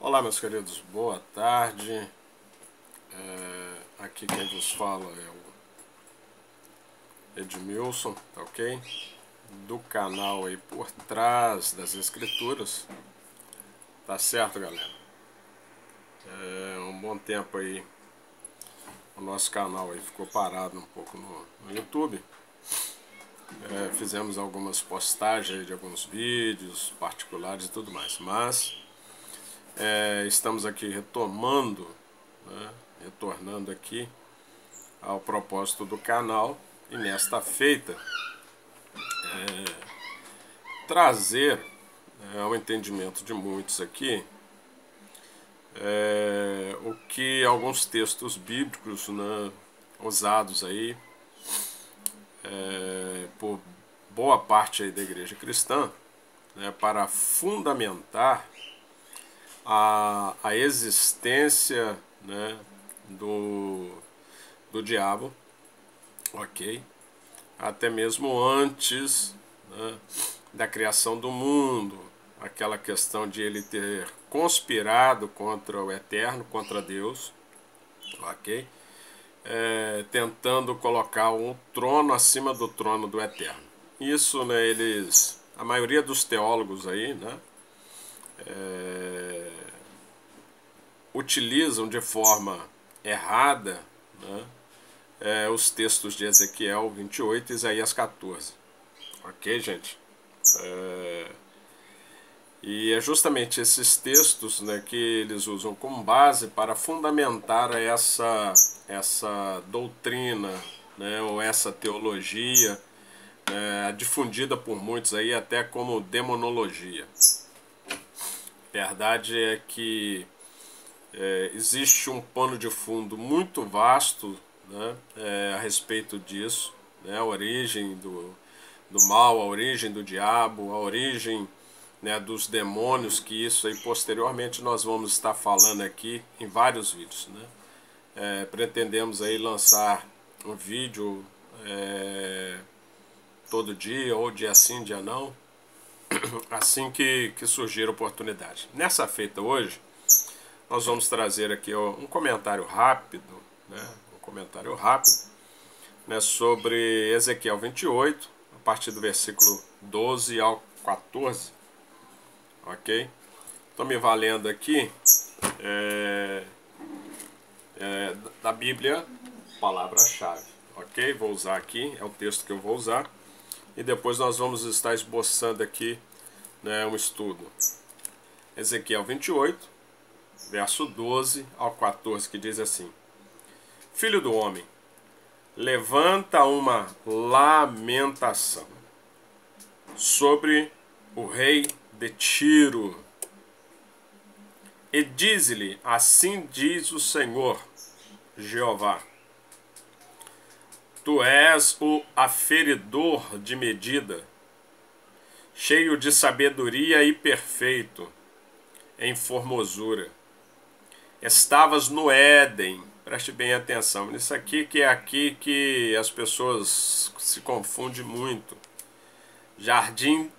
Olá, meus queridos, boa tarde. Aqui quem vos fala é o Edmilson, tá ok? Do canal aí Por Trás das Escrituras. Tá certo, galera? Um bom tempo aí o nosso canal aí ficou parado um pouco no YouTube. Fizemos algumas postagens aí de alguns vídeos particulares e tudo mais, mas estamos aqui retomando, né, retornando aqui ao propósito do canal, e nesta feita trazer ao entendimento de muitos aqui o que alguns textos bíblicos, né, usados aí por boa parte aí da igreja cristã, né, para fundamentar a existência, né, do diabo, ok? Até mesmo antes, né, da criação do mundo, aquela questão de ele ter conspirado contra o Eterno, contra Deus, ok? Tentando colocar um trono acima do trono do Eterno. Isso, né, a maioria dos teólogos aí, né, utilizam de forma errada, né, os textos de Ezequiel 28 e Isaías 14. Ok, gente? E é justamente esses textos, né, que eles usam como base para fundamentar essa doutrina, né, ou essa teologia, difundida por muitos aí até como demonologia. Verdade é que existe um pano de fundo muito vasto, né, a respeito disso, né, a origem do mal, a origem do diabo, a origem, né, dos demônios, que isso aí posteriormente nós vamos estar falando aqui em vários vídeos, né. Pretendemos aí lançar um vídeo todo dia, ou dia sim, dia não, assim que surgir a oportunidade. Nessa feita hoje, nós vamos trazer aqui um comentário rápido, né, né, sobre Ezequiel 28, a partir do versículo 12 ao 14, ok? Estou me valendo aqui da Bíblia, palavra-chave, ok? Vou usar aqui, é o texto que eu vou usar, e depois nós vamos estar esboçando aqui, né, um estudo. Ezequiel 28, verso 12 ao 14, que diz assim: Filho do homem, levanta uma lamentação sobre o rei de Tiro, e diz-lhe: assim diz o Senhor Jeová, tu és o aferidor de medida, cheio de sabedoria e perfeito em formosura. Estavas no Éden, preste bem atenção, isso aqui que é aqui que as pessoas se confundem muito. Jardim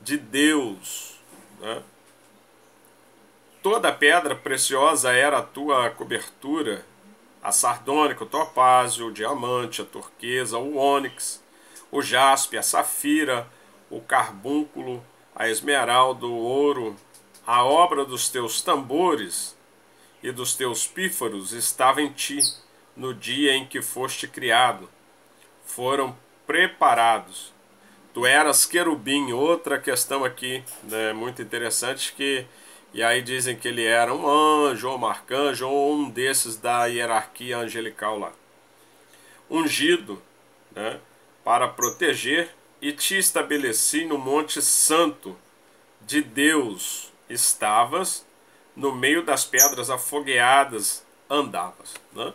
de Deus, né? Toda pedra preciosa era a tua cobertura, a sardônica, o topázio, o diamante, a turquesa, o ônix, o jaspe, a safira, o carbúnculo, a esmeralda, o ouro. A obra dos teus tambores e dos teus pífaros estava em ti no dia em que foste criado. Foram preparados. Tu eras querubim. Outra questão aqui, né, muito interessante, e aí dizem que ele era um anjo, ou um arcanjo, ou um desses da hierarquia angelical lá. Ungido, né, para proteger, e te estabeleci no monte santo de Deus. Estavas no meio das pedras afogueadas, andavas, né?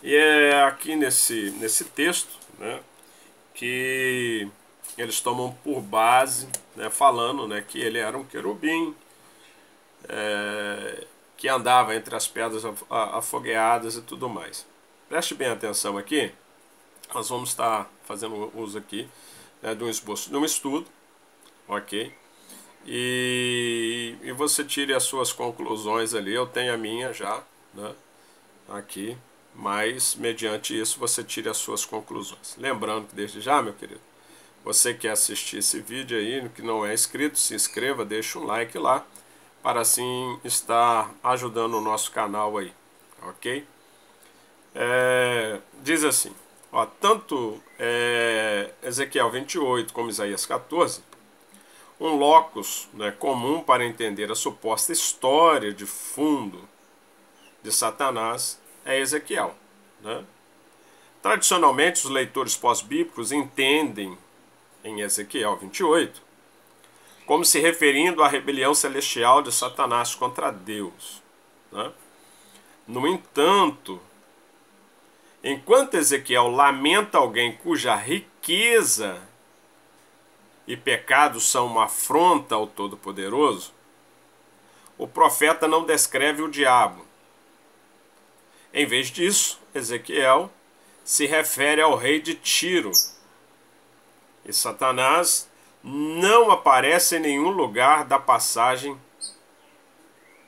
E é aqui nesse texto, né, que eles tomam por base, né, falando, né, que ele era um querubim, que andava entre as pedras afogueadas e tudo mais. Preste bem atenção aqui, nós vamos estar fazendo uso aqui, né, de um esboço, de um estudo, ok? E você tire as suas conclusões ali. Eu tenho a minha já, né, aqui, mas mediante isso você tire as suas conclusões. Lembrando que desde já, meu querido, você quer assistir esse vídeo aí, que não é inscrito, se inscreva, deixa um like lá, para assim estar ajudando o nosso canal aí, ok? Diz assim, ó, tanto Ezequiel 28 como Isaías 14, um locus, né, comum para entender a suposta história de fundo de Satanás é Ezequiel, né? Tradicionalmente, os leitores pós-bíblicos entendem em Ezequiel 28 como se referindo à rebelião celestial de Satanás contra Deus, né? No entanto, enquanto Ezequiel lamenta alguém cuja riqueza e pecados são uma afronta ao Todo-Poderoso, o profeta não descreve o diabo. Em vez disso, Ezequiel se refere ao rei de Tiro. E Satanás não aparece em nenhum lugar da passagem.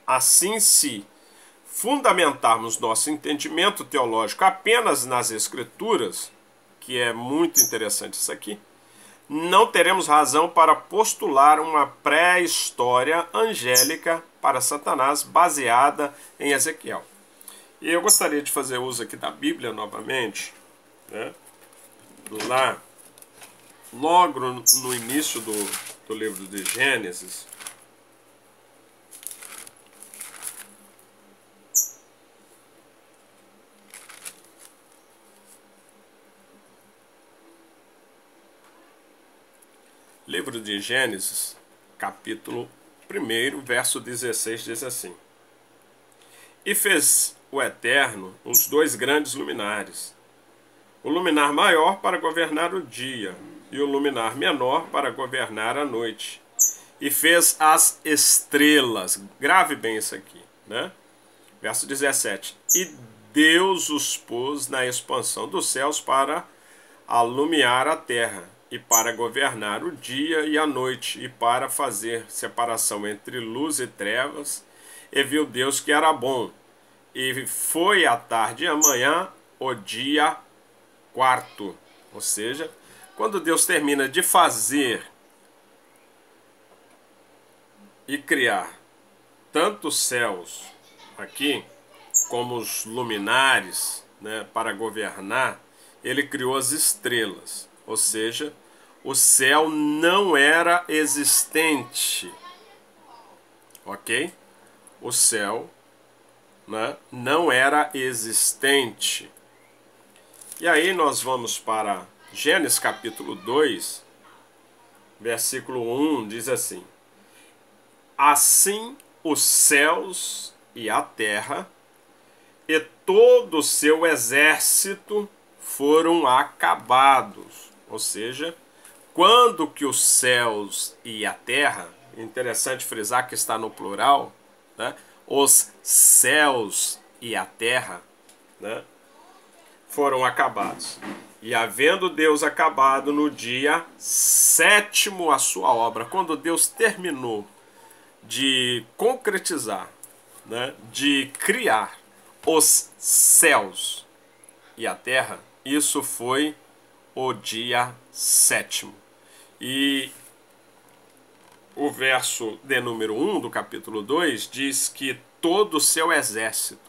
Assim, se fundamentarmos nosso entendimento teológico apenas nas Escrituras, que é muito interessante isso aqui, não teremos razão para postular uma pré-história angélica para Satanás baseada em Ezequiel. E eu gostaria de fazer uso aqui da Bíblia novamente, né? Lá, logo no início do livro de Gênesis, livro de Gênesis, capítulo 1, verso 16, diz assim: E fez o Eterno os dois grandes luminares, o luminar maior para governar o dia, e o luminar menor para governar a noite. E fez as estrelas. Grave bem isso aqui, né? Verso 17. E Deus os pôs na expansão dos céus para alumiar a terra, e para governar o dia e a noite, e para fazer separação entre luz e trevas. E viu Deus que era bom. E foi a tarde e a manhã o dia quarto. Ou seja, quando Deus termina de fazer e criar tanto os céus aqui, como os luminares, né, para governar, ele criou as estrelas. Ou seja, o céu não era existente. Ok? O céu, né, não era existente. E aí nós vamos para Gênesis capítulo 2, versículo 1, diz assim: Assim os céus e a terra e todo o seu exército foram acabados. Ou seja, quando que os céus e a terra, interessante frisar que está no plural, né, os céus e a terra, né, foram acabados. E havendo Deus acabado no dia sétimo a sua obra, quando Deus terminou de concretizar, né, de criar os céus e a terra, isso foi o dia sétimo. E o verso de número 1 do capítulo 2 diz que todo o seu exército,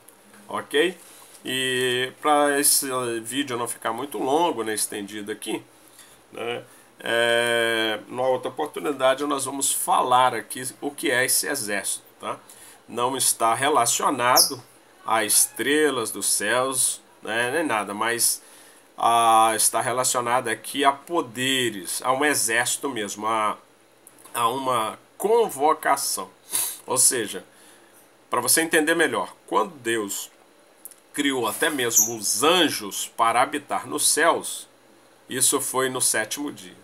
ok? E para esse vídeo não ficar muito longo, né, estendido aqui, né, numa outra oportunidade nós vamos falar aqui o que é esse exército, tá? Não está relacionado a estrelas dos céus, né, nem nada, mas está relacionado aqui a poderes, a um exército mesmo, a uma convocação. Ou seja, para você entender melhor, quando Deus criou até mesmo os anjos para habitar nos céus, isso foi no sétimo dia.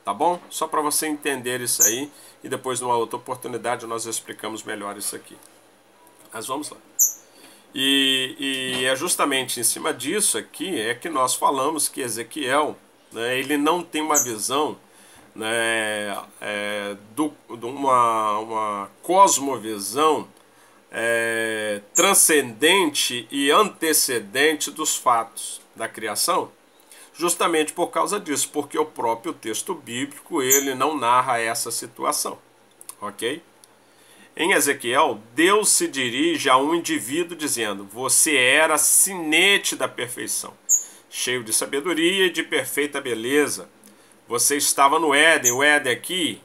Tá bom? Só para você entender isso aí, e depois numa outra oportunidade nós explicamos melhor isso aqui. Mas vamos lá. E é justamente em cima disso aqui é que nós falamos que Ezequiel, né, ele não tem uma visão né, de uma cosmovisão transcendente e antecedente dos fatos da criação, justamente por causa disso, porque o próprio texto bíblico ele não narra essa situação, ok? Em Ezequiel, Deus se dirige a um indivíduo dizendo: você era sinete da perfeição, cheio de sabedoria e de perfeita beleza. Você estava no Éden. O Éden aqui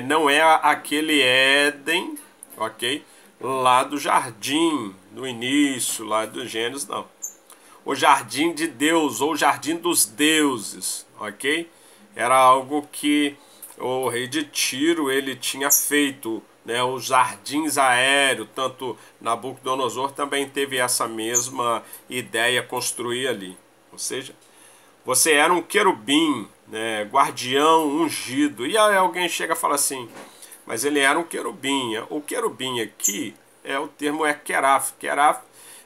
não é aquele Éden, ok? Lá do jardim, no início, lá do Gênesis, não. O jardim de Deus, ou o jardim dos deuses, ok? Era algo que o rei de Tiro ele tinha feito, né? Os jardins aéreos, tanto Nabucodonosor também teve essa mesma ideia construir ali. Ou seja, você era um querubim, né? Guardião ungido. E aí alguém chega e fala assim, mas ele era um querubim. O querubim aqui, o termo é queraf. Queraf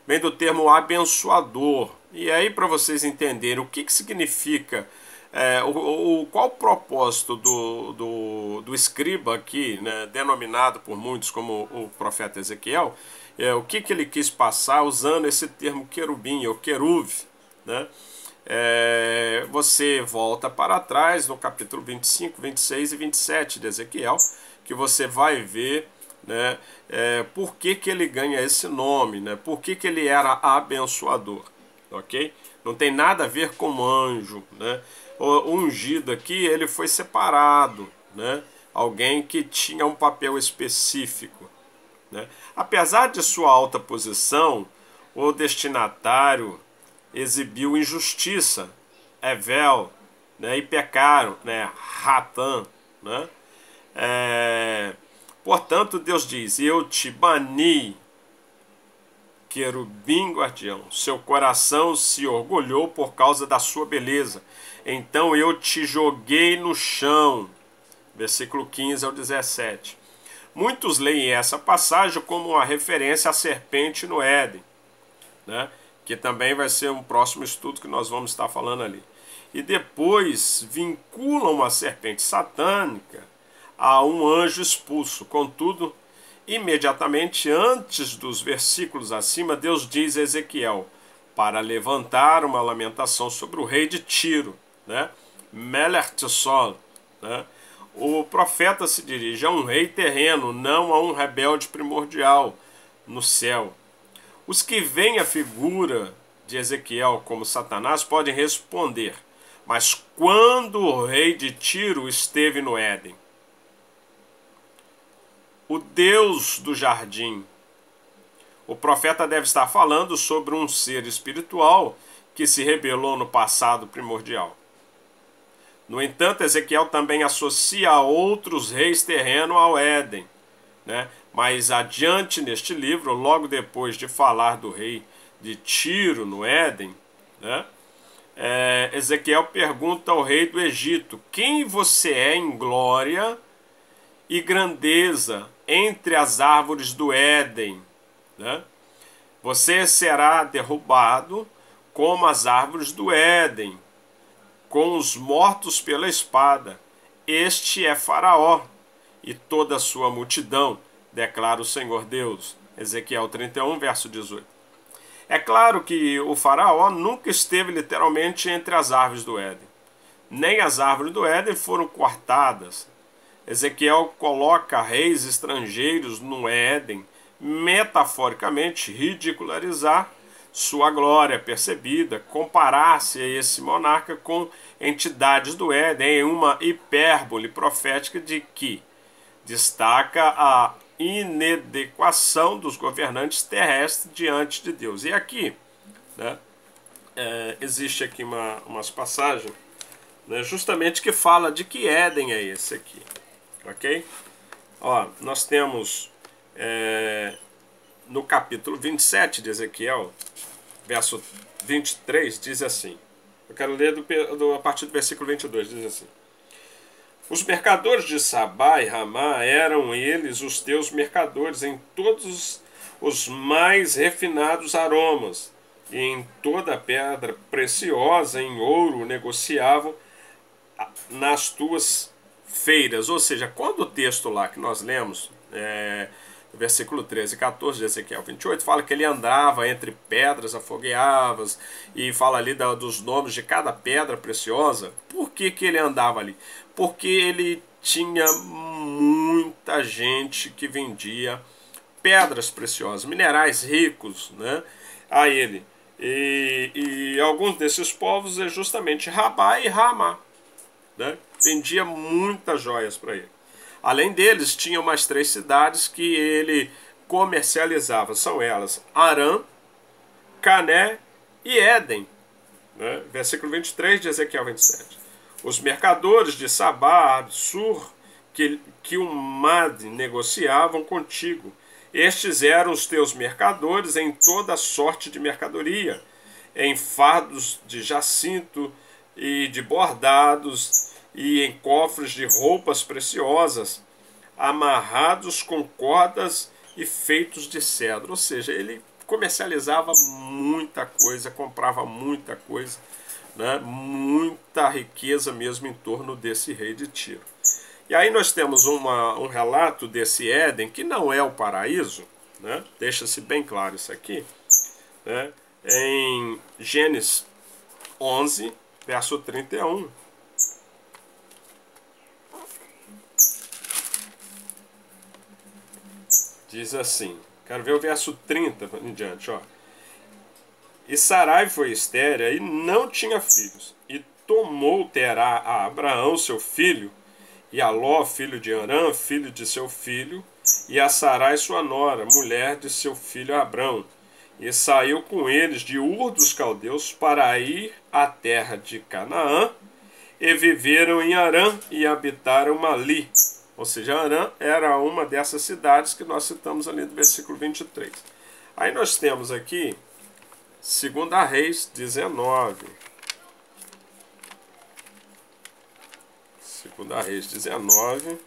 vem do termo abençoador. E aí, para vocês entenderem o que significa, qual o propósito do escriba aqui, né, denominado por muitos como o profeta Ezequiel, o que ele quis passar usando esse termo querubim, ou queruv, né? Você volta para trás no capítulo 25, 26 e 27 de Ezequiel, que você vai ver, né, por que ele ganha esse nome, né, por que ele era abençoador, ok? Não tem nada a ver com anjo, né? O ungido aqui, ele foi separado, né? Alguém que tinha um papel específico, né? Apesar de sua alta posição, o destinatário exibiu injustiça, Evel, né? E pecaram, né? Ratã, né? Portanto, Deus diz: eu te bani, querubim guardião, seu coração se orgulhou por causa da sua beleza, então eu te joguei no chão. Versículo 15 ao 17. Muitos leem essa passagem como uma referência à serpente no Éden, né? Que também vai ser um próximo estudo que nós vamos estar falando ali. E depois vinculam a serpente satânica a um anjo expulso. Contudo, imediatamente antes dos versículos acima, Deus diz a Ezequiel para levantar uma lamentação sobre o rei de Tiro, né? Melech-Tzol, né? O profeta se dirige a um rei terreno, não a um rebelde primordial no céu. Os que veem a figura de Ezequiel como Satanás podem responder: mas quando o rei de Tiro esteve no Éden? O Deus do jardim. O profeta deve estar falando sobre um ser espiritual que se rebelou no passado primordial. No entanto, Ezequiel também associa outros reis terrenos ao Éden, né? Mas adiante neste livro, logo depois de falar do rei de Tiro no Éden, né? Ezequiel pergunta ao rei do Egito: quem você é em glória e grandeza entre as árvores do Éden, né? Você será derrubado como as árvores do Éden, com os mortos pela espada. Este é Faraó e toda a sua multidão, declara o Senhor Deus. Ezequiel 31, verso 18. É claro que o Faraó nunca esteve literalmente entre as árvores do Éden. Nem as árvores do Éden foram cortadas. Ezequiel coloca reis estrangeiros no Éden, metaforicamente ridicularizar sua glória percebida, comparar-se a esse monarca com entidades do Éden, em uma hipérbole profética de que destaca a inadequação dos governantes terrestres diante de Deus. E aqui, né, existe aqui umas passagens, né, justamente que fala de que Éden é esse aqui, ok? Ó, nós temos no capítulo 27 de Ezequiel, verso 23, diz assim, eu quero ler a partir do versículo 22, diz assim: os mercadores de Sabá e Ramá eram eles os teus mercadores em todos os mais refinados aromas, e em toda a pedra preciosa em ouro negociavam nas tuas feiras. Ou seja, quando o texto lá que nós lemos, versículo 13 e 14 de Ezequiel 28, fala que ele andava entre pedras afogueavas e fala ali dos nomes de cada pedra preciosa. Por que que ele andava ali? Porque ele tinha muita gente que vendia pedras preciosas, minerais ricos, né, a ele. E alguns desses povos é justamente Rabá e Ramá, né? Vendia muitas joias para ele. Além deles, tinha mais 3 cidades que ele comercializava. São elas Arã, Cané e Éden, né? Versículo 23 de Ezequiel 27. Os mercadores de Sabá, Sur, que o Mad negociavam contigo. Estes eram os teus mercadores em toda sorte de mercadoria, em fardos de jacinto e de bordados, e em cofres de roupas preciosas, amarrados com cordas e feitos de cedro. Ou seja, ele comercializava muita coisa, comprava muita coisa, né? Muita riqueza mesmo em torno desse rei de Tiro. E aí nós temos um relato desse Éden, que não é o paraíso, né? Deixa-se bem claro isso aqui, né? Em Gênesis 11, verso 31. Diz assim, quero ver o verso 30 em diante, ó. E Sarai foi estéril e não tinha filhos, e tomou Terá a Abraão, seu filho, e a Ló, filho de Arã, filho de seu filho, e a Sarai, sua nora, mulher de seu filho Abrão, e saiu com eles de Ur dos Caldeus para ir à terra de Canaã, e viveram em Arã e habitaram ali. Ou seja, Arã era uma dessas cidades que nós citamos ali do versículo 23. Aí nós temos aqui 2 Reis 19. 2 Reis 19,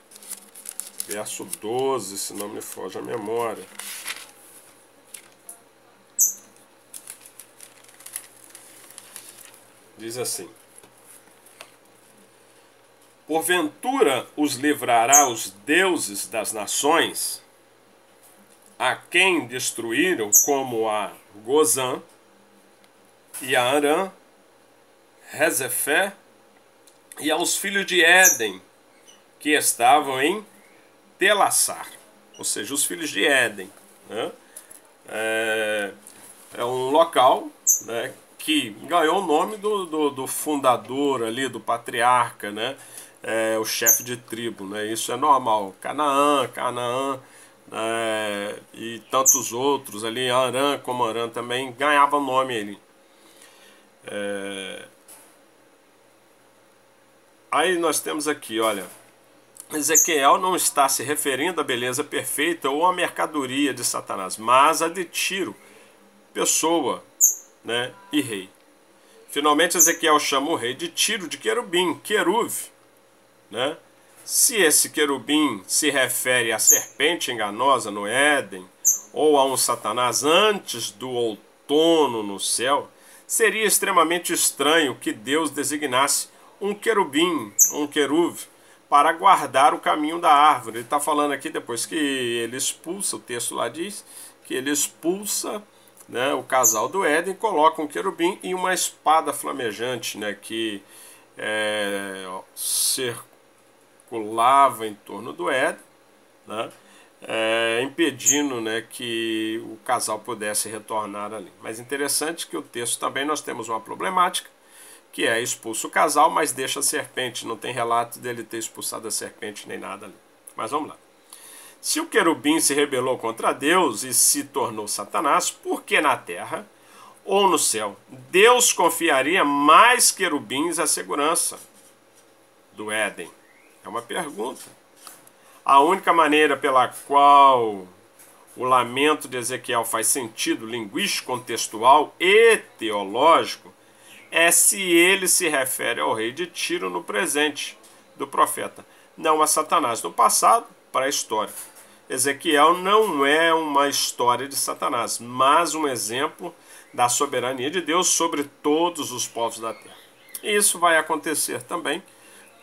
verso 12, se não me foge a memória. Diz assim: porventura os livrará os deuses das nações, a quem destruíram, como a Gozã e a Arã, Rezefé, e aos filhos de Éden, que estavam em Telassar. Ou seja, os filhos de Éden, né? É um local, né, que ganhou o nome do fundador ali, do patriarca, né? O chefe de tribo, né? Isso é normal. Canaã, e tantos outros ali, Arã, como Arã também ganhavam nome ali. Aí nós temos aqui, olha, Ezequiel não está se referindo à beleza perfeita ou à mercadoria de Satanás, mas a de Tiro, pessoa, né, e rei. Finalmente Ezequiel chama o rei de Tiro de querubim, queruve, né? Se esse querubim se refere à serpente enganosa no Éden ou a um Satanás antes do outono no céu, seria extremamente estranho que Deus designasse um querubim, um queruve, para guardar o caminho da árvore. Ele está falando aqui depois que ele expulsa, o texto lá diz, que ele expulsa, né, o casal do Éden, coloca um querubim e uma espada flamejante, né, que circulava em torno do Éden, né, impedindo, né, que o casal pudesse retornar ali. Mas interessante que o texto também nós temos uma problemática, que é expulso o casal, mas deixa a serpente. Não tem relato dele ter expulsado a serpente nem nada ali. Mas vamos lá. Se o querubim se rebelou contra Deus e se tornou Satanás, por que na terra ou no céu Deus confiaria mais querubins à segurança do Éden? É uma pergunta. A única maneira pela qual o lamento de Ezequiel faz sentido linguístico, contextual e teológico é se ele se refere ao rei de Tiro no presente do profeta, não a Satanás no passado, para a história. Ezequiel não é uma história de Satanás, mas um exemplo da soberania de Deus sobre todos os povos da terra. E isso vai acontecer também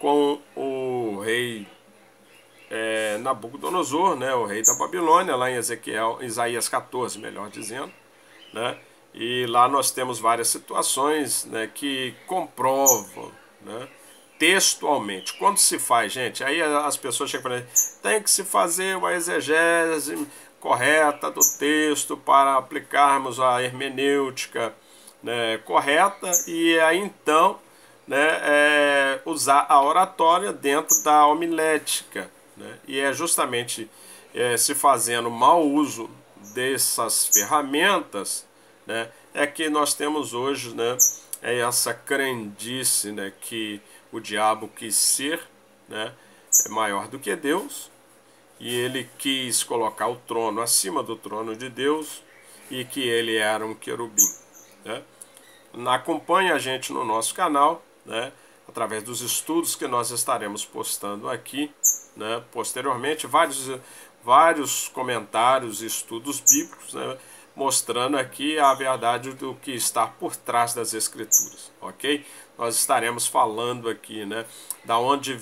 com o rei Nabucodonosor, né, o rei da Babilônia, lá em Isaías 14, melhor dizendo, né? E lá nós temos várias situações, né, que comprovam, né, textualmente. Quando se faz, gente, aí as pessoas chegam para tem que se fazer uma exegese correta do texto para aplicarmos a hermenêutica, né, correta, e aí então, né, usar a oratória dentro da homilética, né? E é justamente se fazendo mau uso dessas ferramentas, né, é que nós temos hoje, né, essa crendice, né, que o diabo quis ser, né, maior do que Deus, e ele quis colocar o trono acima do trono de Deus, e que ele era um querubim, né? Acompanhe a gente no nosso canal, né, através dos estudos que nós estaremos postando aqui, né, posteriormente, vários comentários e estudos bíblicos, né, mostrando aqui a verdade do que está por trás das escrituras, ok? Nós estaremos falando aqui, né, da onde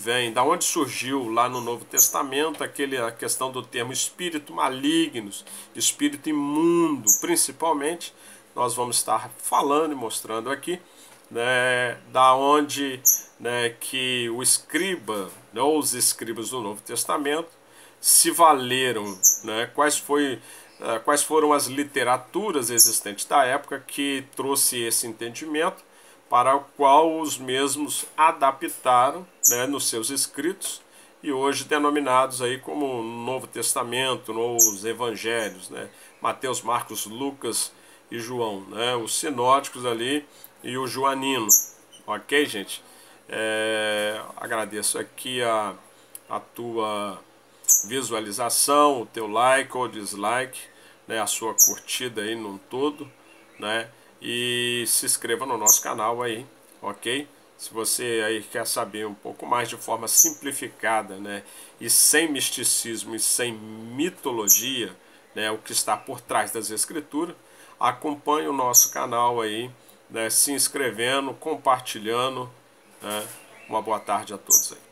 surgiu lá no Novo Testamento a questão do termo espírito malignos, espírito imundo, principalmente. Nós vamos estar falando e mostrando aqui, né, da onde, né, que o escriba, né, ou os escribas do Novo Testamento se valeram, né, quais foram as literaturas existentes da época que trouxe esse entendimento, para o qual os mesmos adaptaram, né, nos seus escritos, e hoje denominados aí como Novo Testamento, ou os Evangelhos, né, Mateus, Marcos, Lucas e João, né, os sinóticos ali e o joanino, ok, gente? Agradeço aqui a tua visualização, o teu like ou dislike, né, a sua curtida aí num todo, né, e se inscreva no nosso canal aí, ok? Se você aí quer saber um pouco mais de forma simplificada, né, e sem misticismo e sem mitologia, né, o que está por trás das escrituras, acompanhe o nosso canal aí, né, se inscrevendo, compartilhando, né? Uma boa tarde a todos aí.